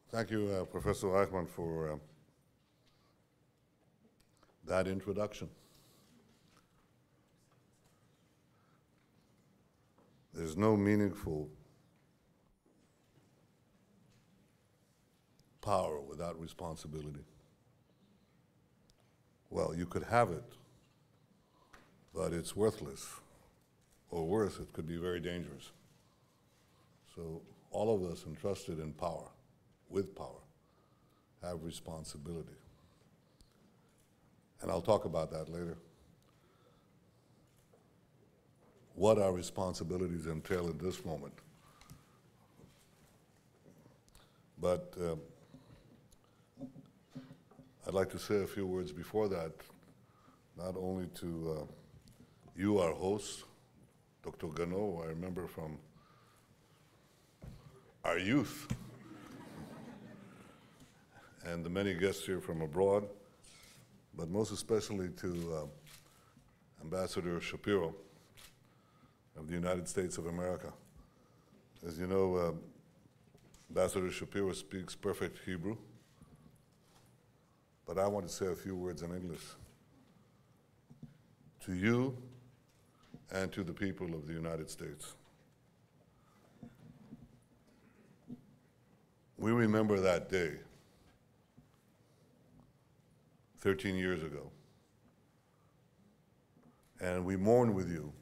Thank you, Professor Reichman, for that introduction. There's no meaningful power without responsibility. Well, you could have it, but it's worthless, or worse, it could be very dangerous. So all of us entrusted in power, with power, have responsibility. And I'll talk about that later. What our responsibilities entail in this moment. But I'd like to say a few words before that, not only to you, our host, Dr. Gano, who I remember from our youth, and the many guests here from abroad, but most especially to Ambassador Shapiro of the United States of America. As you know, Ambassador Shapiro speaks perfect Hebrew, but I want to say a few words in English to you and to the people of the United States. We remember that day 13 years ago, and we mourn with you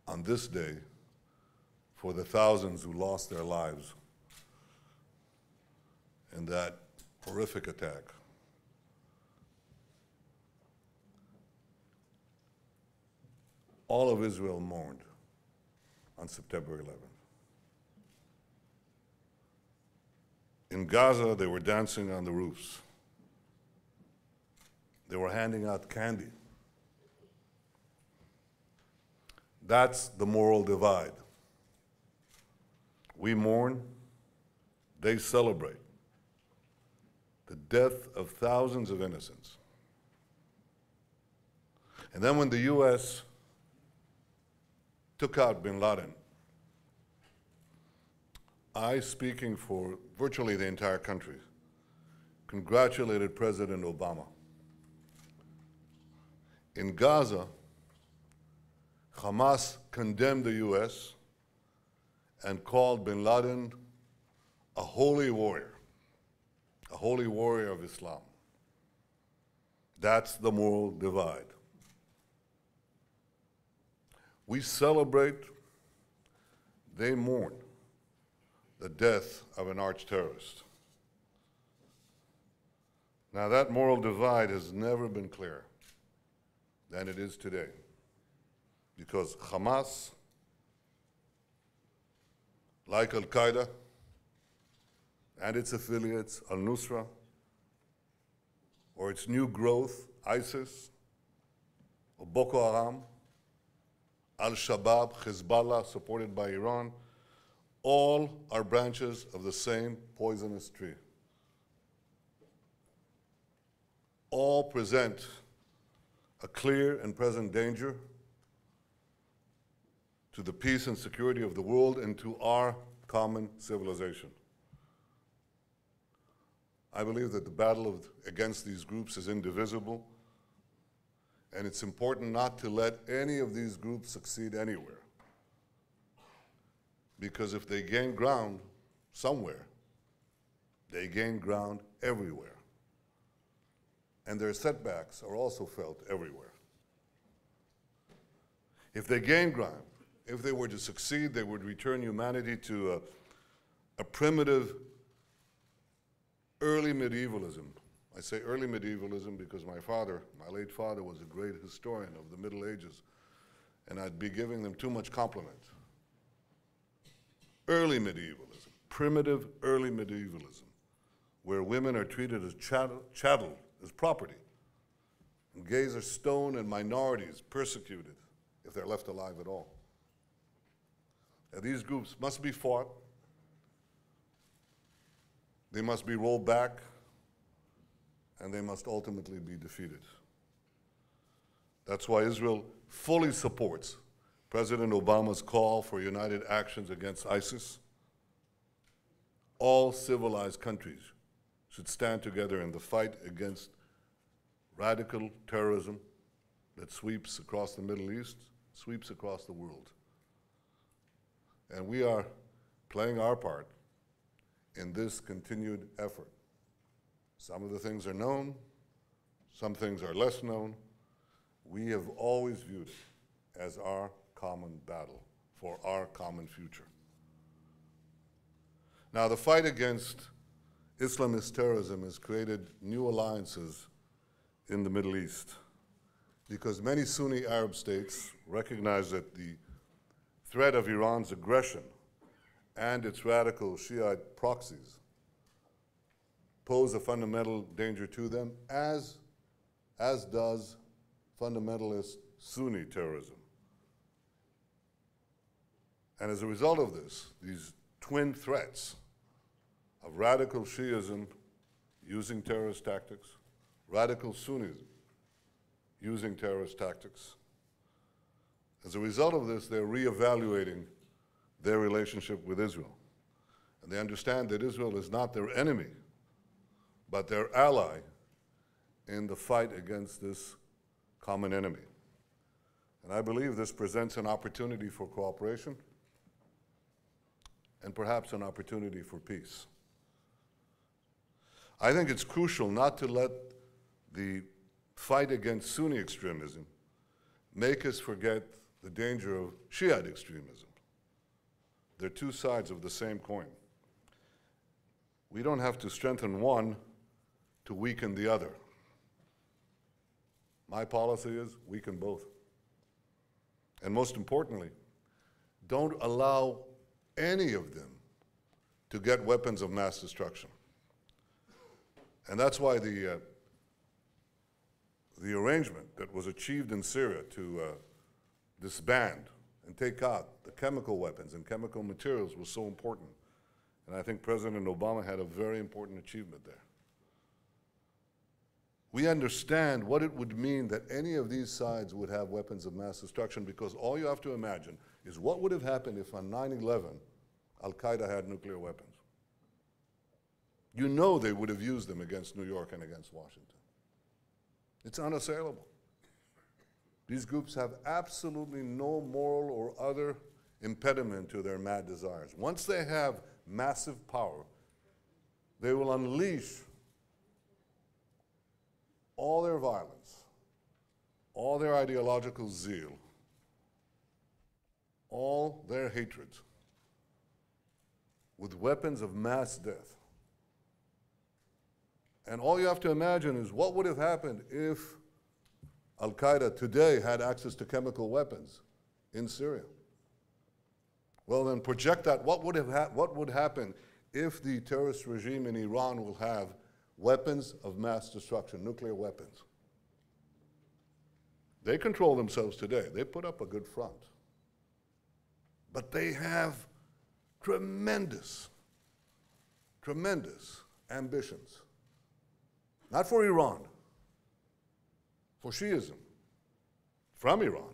on this day for the thousands who lost their lives in that horrific attack. All of Israel mourned on September 11th. In Gaza, they were dancing on the roofs. They were handing out candy. That's the moral divide. We mourn, they celebrate the death of thousands of innocents. And then when the US took out bin Laden, I, speaking for virtually the entire country, congratulated President Obama. In Gaza, Hamas condemned the US and called bin Laden a holy warrior of Islam. That's the moral divide. We celebrate, they mourn the death of an arch-terrorist. Now that moral divide has never been clearer than it is today, because Hamas, like Al-Qaeda and its affiliates, Al-Nusra, or its new growth, ISIS, or Boko Haram, Al-Shabaab, Hezbollah, supported by Iran, all are branches of the same poisonous tree. All present a clear and present danger to the peace and security of the world and to our common civilization. I believe that the battle against these groups is indivisible, and it's important not to let any of these groups succeed anywhere. Because if they gain ground somewhere, they gain ground everywhere. And their setbacks are also felt everywhere. If they gain ground, if they were to succeed, they would return humanity to a primitive early medievalism. I say early medievalism because my late father, was a great historian of the Middle Ages, and I'd be giving them too much compliment. Early medievalism, primitive early medievalism, where women are treated as chattel, as property, and gays are stoned and minorities persecuted if they're left alive at all. Now, these groups must be fought, they must be rolled back, and they must ultimately be defeated. That's why Israel fully supports President Obama's call for united actions against ISIS, all civilized countries should stand together in the fight against radical terrorism that sweeps across the Middle East, sweeps across the world. And we are playing our part in this continued effort. Some of the things are known, some things are less known. We have always viewed it as our common battle for our common future. Now, the fight against Islamist terrorism has created new alliances in the Middle East because many Sunni Arab states recognize that the threat of Iran's aggression and its radical Shiite proxies pose a fundamental danger to them, as does fundamentalist Sunni terrorism. And as a result of this, these twin threats of radical Shiism using terrorist tactics, radical Sunnism using terrorist tactics, as a result of this, they're reevaluating their relationship with Israel. And they understand that Israel is not their enemy, but their ally in the fight against this common enemy. And I believe this presents an opportunity for cooperation and perhaps an opportunity for peace. I think it's crucial not to let the fight against Sunni extremism make us forget the danger of Shiite extremism. They're two sides of the same coin. We don't have to strengthen one to weaken the other. My policy is weaken both. And most importantly, don't allow any of them to get weapons of mass destruction. And that's why the arrangement that was achieved in Syria to disband and take out the chemical weapons and chemical materials was so important. And I think President Obama had a very important achievement there. We understand what it would mean that any of these sides would have weapons of mass destruction, because all you have to imagine is what would have happened if on 9/11 Al-Qaeda had nuclear weapons. You know they would have used them against New York and against Washington. It's unassailable. These groups have absolutely no moral or other impediment to their mad desires. Once they have massive power, they will unleash all their violence, all their ideological zeal, all their hatred with weapons of mass death. And all you have to imagine is what would have happened if Al-Qaeda today had access to chemical weapons in Syria. Well, then project that. What would happen if the terrorist regime in Iran will have weapons of mass destruction, nuclear weapons? They control themselves today. They put up a good front. But they have tremendous, tremendous ambitions. Not for Iran, for Shiism, from Iran.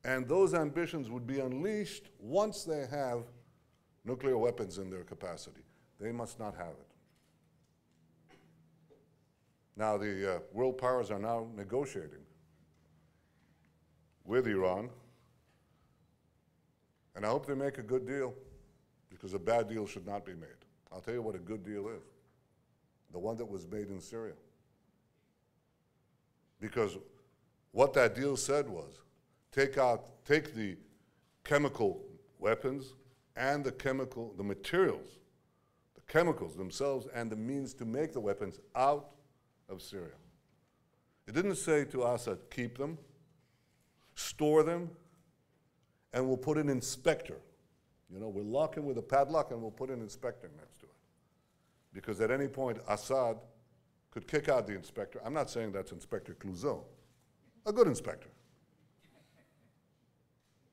And those ambitions would be unleashed once they have nuclear weapons in their capacity. They must not have it. Now, the world powers are now negotiating with Iran, and I hope they make a good deal, because a bad deal should not be made. I'll tell you what a good deal is. The one that was made in Syria. Because what that deal said was, take the chemical weapons and the materials, the chemicals themselves and the means to make the weapons out of Syria. It didn't say to Assad, keep them, store them, and we'll put an inspector. You know, we'll lock him with a padlock and we'll put an inspector next to it. Because at any point, Assad could kick out the inspector. I'm not saying that's Inspector Clouseau, a good inspector.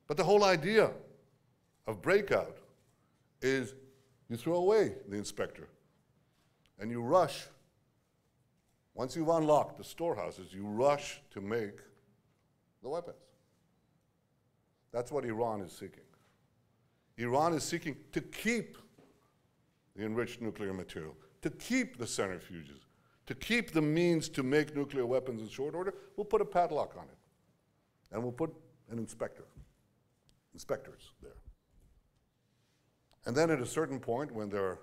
But the whole idea of breakout is you throw away the inspector and you rush. Once you've unlocked the storehouses, you rush to make the weapons. That's what Iran is seeking. Iran is seeking to keep the enriched nuclear material, to keep the centrifuges, to keep the means to make nuclear weapons in short order. We'll put a padlock on it. And we'll put an inspectors there. And then at a certain point, when there are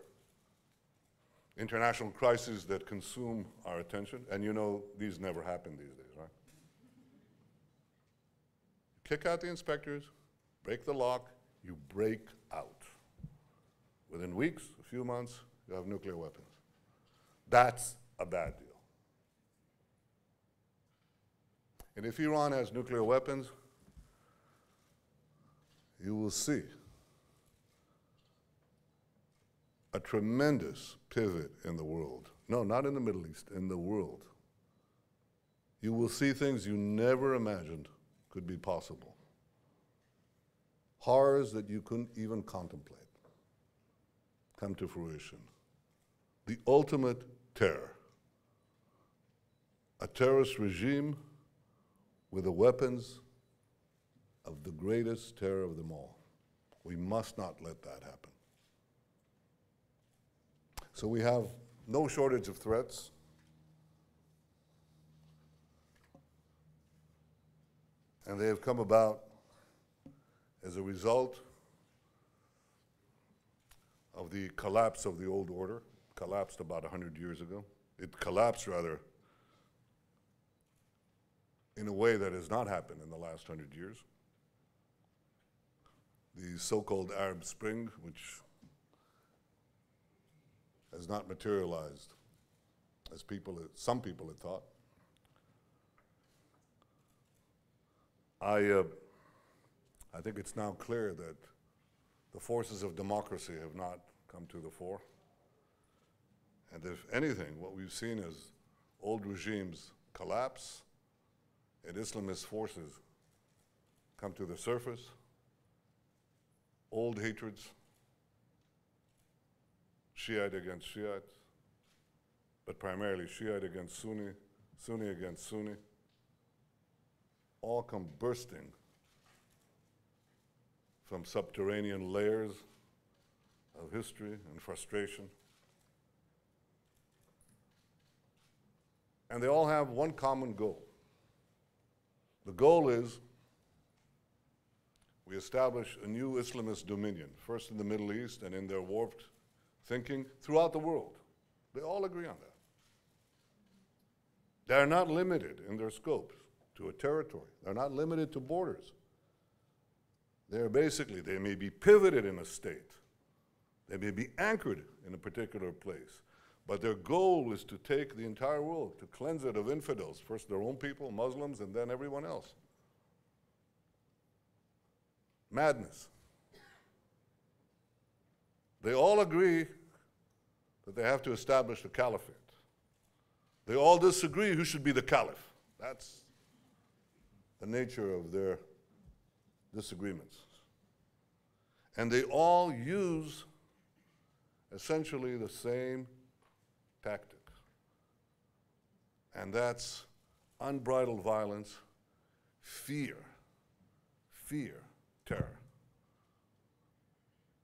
international crises that consume our attention, and you know these never happen these days, right? Kick out the inspectors, break the lock, you break out. Within weeks, a few months, you have nuclear weapons. That's a bad deal. And if Iran has nuclear weapons, you will see a tremendous pivot in the world. No, not in the Middle East, in the world. You will see things you never imagined could be possible. Horrors that you couldn't even contemplate come to fruition. The ultimate terror. A terrorist regime with the weapons of the greatest terror of them all. We must not let that happen. So we have no shortage of threats. And they have come about as a result of the collapse of the old order. Collapsed about 100 years ago. It collapsed, rather, in a way that has not happened in the last 100 years. The so-called Arab Spring, which has not materialized as some people had thought. I think it's now clear that the forces of democracy have not come to the fore. And if anything, what we've seen is old regimes collapse and Islamist forces come to the surface, old hatreds, Shiite against Shiite, but primarily Shiite against Sunni, Sunni against Sunni, all come bursting from subterranean layers of history and frustration. And they all have one common goal. The goal is we establish a new Islamist dominion, first in the Middle East and in their warped thinking throughout the world. They all agree on that. They're not limited in their scope to a territory. They're not limited to borders. They're basically, they may be pivoted in a state. They may be anchored in a particular place. But their goal is to take the entire world, to cleanse it of infidels, first their own people, Muslims, and then everyone else. Madness. They all agree that they have to establish a caliphate. They all disagree who should be the caliph. That's the nature of their disagreements. And they all use essentially the same tactic. And that's unbridled violence, fear, terror.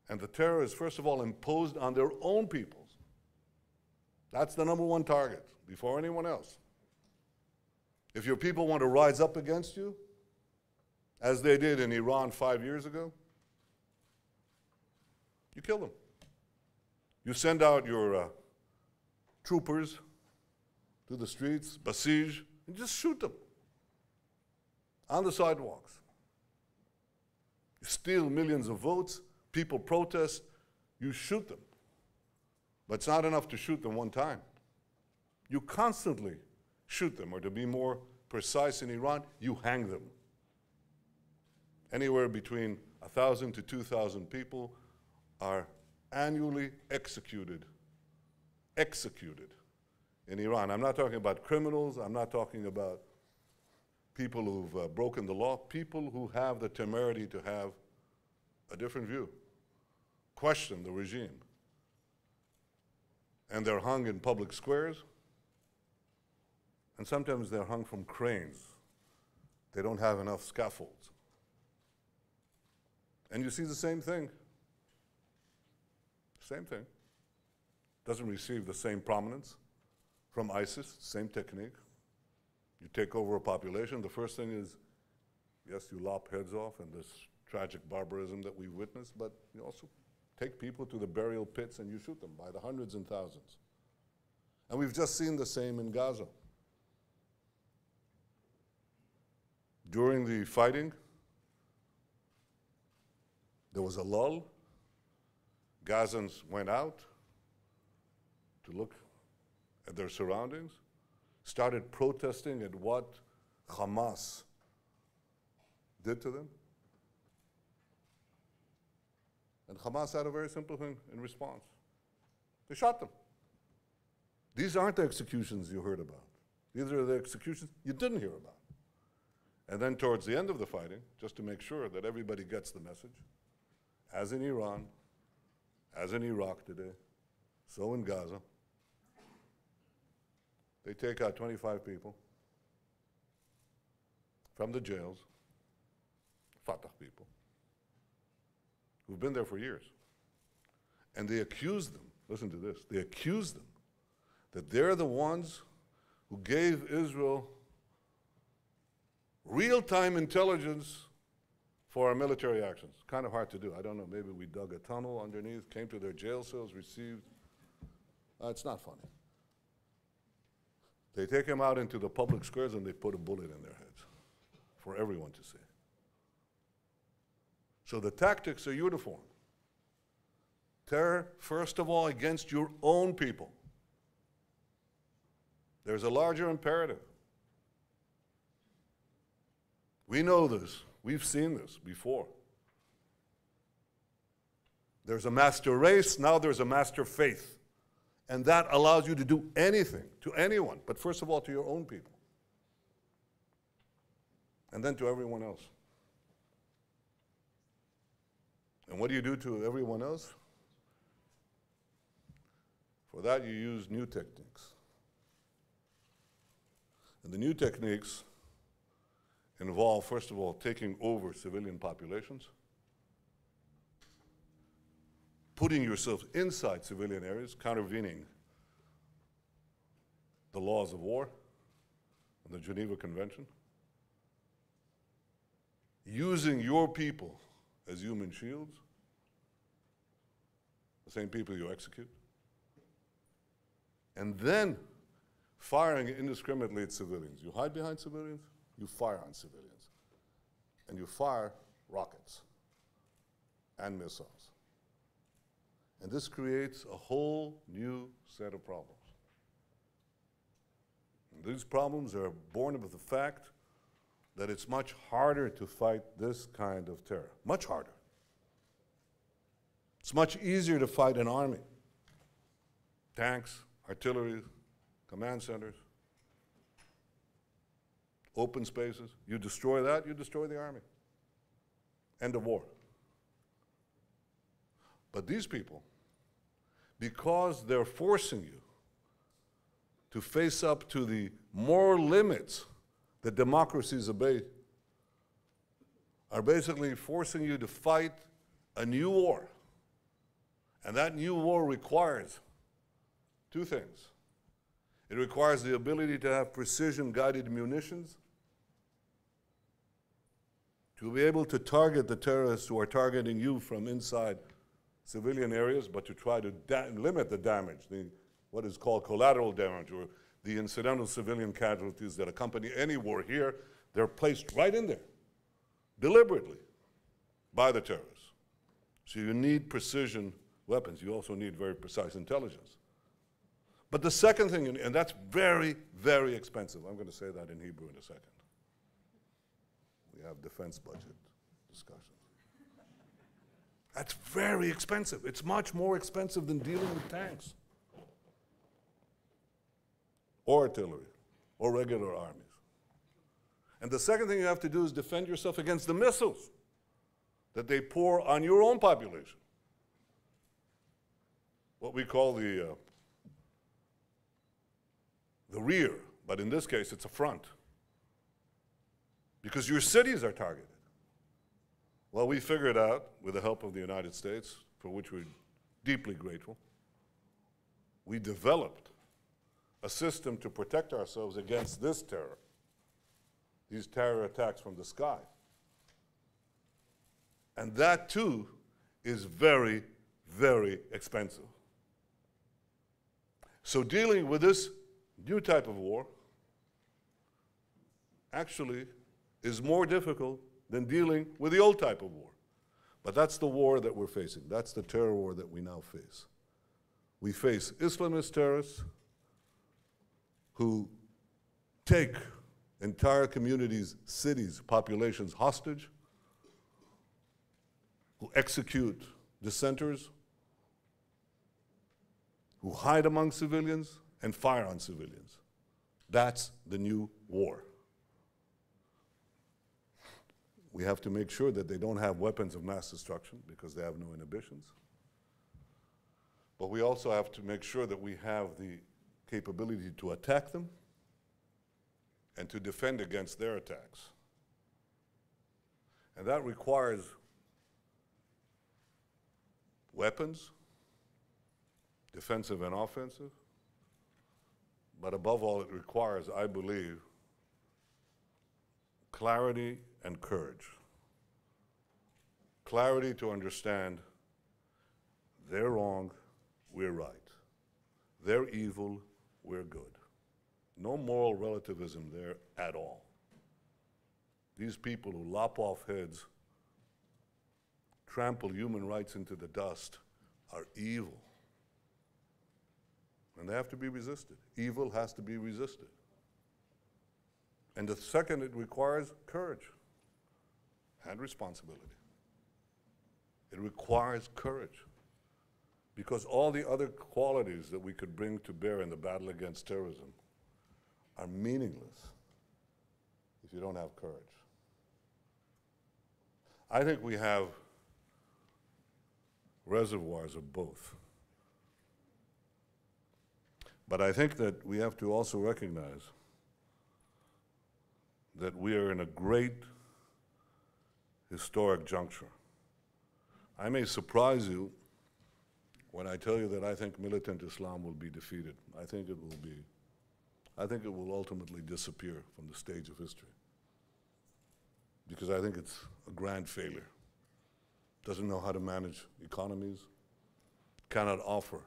And the terror is, first of all, imposed on their own peoples. That's the number one target, before anyone else. If your people want to rise up against you, as they did in Iran 5 years ago, you kill them. You send out your troopers to the streets, besiege, and just shoot them on the sidewalks. You steal millions of votes, people protest, you shoot them. But it's not enough to shoot them one time. You constantly shoot them, or to be more precise in Iran, you hang them. Anywhere between 1,000 to 2,000 people are annually executed in Iran. I'm not talking about criminals, I'm not talking about people who've broken the law, people who have the temerity to have a different view, question the regime. And they're hung in public squares, and sometimes they're hung from cranes. They don't have enough scaffolds. And you see the same thing same thing. Doesn't receive the same prominence from ISIS, same technique. You take over a population, the first thing is, yes, you lop heads off and this tragic barbarism that we've witnessed, but you also take people to the burial pits and you shoot them by the hundreds and thousands. And we've just seen the same in Gaza. During the fighting, there was a lull. Gazans went out to look at their surroundings, started protesting at what Hamas did to them. And Hamas had a very simple thing in response. They shot them. These aren't the executions you heard about. These are the executions you didn't hear about. And then towards the end of the fighting, just to make sure that everybody gets the message, as in Iran, as in Iraq today, so in Gaza, they take out 25 people from the jails, Fatah people, who've been there for years. And they accuse them, listen to this, they accuse them that they're the ones who gave Israel real-time intelligence for our military actions. Kind of hard to do. I don't know, maybe we dug a tunnel underneath, came to their jail cells, received. It's not funny. They take them out into the public squares and they put a bullet in their heads for everyone to see. So the tactics are uniform. Terror, first of all, against your own people. There's a larger imperative. We know this. We've seen this before. There's a master race, now there's a master faith. And that allows you to do anything to anyone, but first of all to your own people. And then to everyone else. And what do you do to everyone else? For that you use new techniques. And the new techniques involve, first of all, taking over civilian populations, putting yourself inside civilian areas, contravening the laws of war and the Geneva Convention, using your people as human shields, the same people you execute, and then firing indiscriminately at civilians. You hide behind civilians, you fire on civilians, and you fire rockets and missiles. And this creates a whole new set of problems. And these problems are born of the fact that it's much harder to fight this kind of terror, much harder. It's much easier to fight an army, tanks, artillery, command centers, open spaces. You destroy that, you destroy the army. End of war. But these people, because they're forcing you to face up to the moral limits that democracies obey, are basically forcing you to fight a new war. And that new war requires two things. It requires the ability to have precision-guided munitions, to be able to target the terrorists who are targeting you from inside civilian areas, but to try to limit the damage, what is called collateral damage, or the incidental civilian casualties that accompany any war here. They're placed right in there, deliberately, by the terrorists. So you need precision weapons. You also need very precise intelligence. But the second thing, and that's very, very expensive. I'm going to say that in Hebrew in a second. We have defense budget discussions. That's very expensive. It's much more expensive than dealing with tanks or artillery or regular armies. And the second thing you have to do is defend yourself against the missiles that they pour on your own population. What we call the rear, but in this case it's a front. Because your cities are targeted. Well, we figured out, with the help of the United States, for which we deeply grateful. We developed a system to protect ourselves against this terror, these terror attacks from the sky. And that, too, is very, very expensive. So dealing with this new type of war actually is more difficult than dealing with the old type of war. But that's the war that we're facing. That's the terror war that we now face. We face Islamist terrorists who take entire communities, cities, populations hostage, who execute dissenters, who hide among civilians and fire on civilians. That's the new war. We have to make sure that they don't have weapons of mass destruction because they have no inhibitions. But we also have to make sure that we have the capability to attack them and to defend against their attacks. And that requires weapons, defensive and offensive, but above all, it requires, I believe, clarity and courage. Clarity to understand they're wrong, we're right. They're evil, we're good. No moral relativism there at all. These people who lop off heads, trample human rights into the dust, are evil. And they have to be resisted. Evil has to be resisted. And the second, it requires courage and responsibility. It requires courage. Because all the other qualities that we could bring to bear in the battle against terrorism are meaningless if you don't have courage. I think we have reservoirs of both. But I think that we have to also recognize that we are in a great historic juncture. I may surprise you when I tell you that I think militant Islam will be defeated. I think it will ultimately disappear from the stage of history. Because I think it's a grand failure. Doesn't know how to manage economies, cannot offer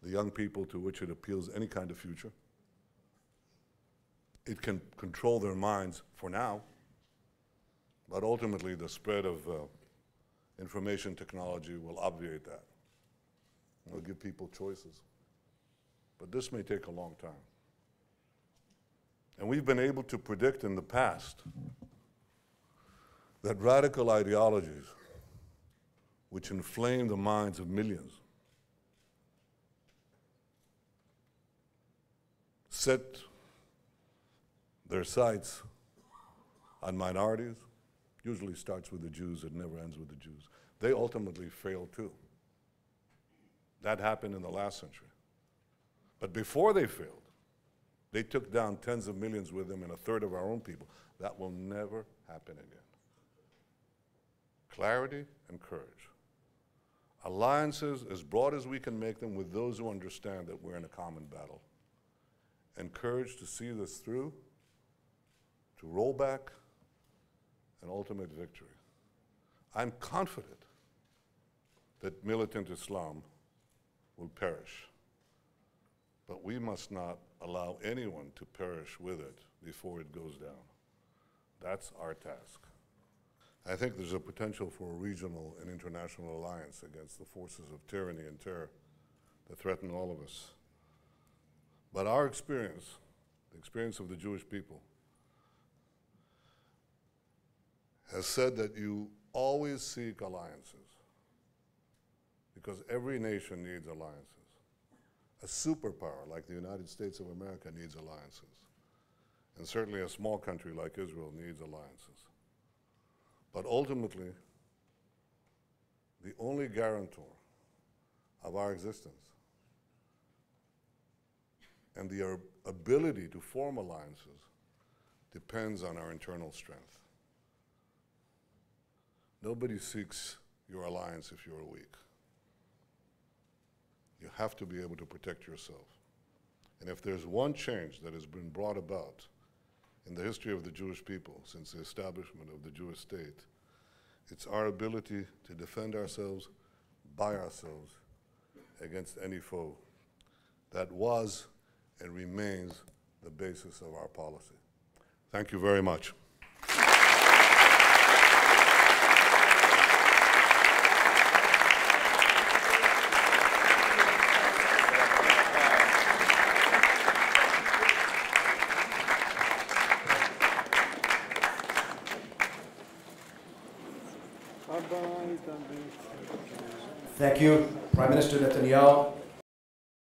the young people to which it appeals any kind of future. It can control their minds for now, but ultimately the spread of information technology will obviate that. It'll give people choices. But this may take a long time. And we've been able to predict in the past that radical ideologies which inflame the minds of millions set their sights on minorities, usually starts with the Jews, it never ends with the Jews. They ultimately fail too. That happened in the last century. But before they failed, they took down tens of millions with them and a third of our own people. That will never happen again. Clarity and courage. Alliances as broad as we can make them with those who understand that we're in a common battle. And courage to see this through, to roll back an ultimate victory. I'm confident that militant Islam will perish. But we must not allow anyone to perish with it before it goes down. That's our task. I think there's a potential for a regional and international alliance against the forces of tyranny and terror that threaten all of us. But our experience, the experience of the Jewish people, has said that you always seek alliances because every nation needs alliances. A superpower like the United States of America needs alliances. And certainly a small country like Israel needs alliances. But ultimately, the only guarantor of our existence and the ability to form alliances depends on our internal strength. Nobody seeks your alliance if you're weak. have to be able to protect yourself. And if there's one change that has been brought about in the history of the Jewish people since the establishment of the Jewish state, it's our ability to defend ourselves by ourselves against any foe. That was and remains the basis of our policy. Thank you very much. Thank you, Prime Minister Netanyahu.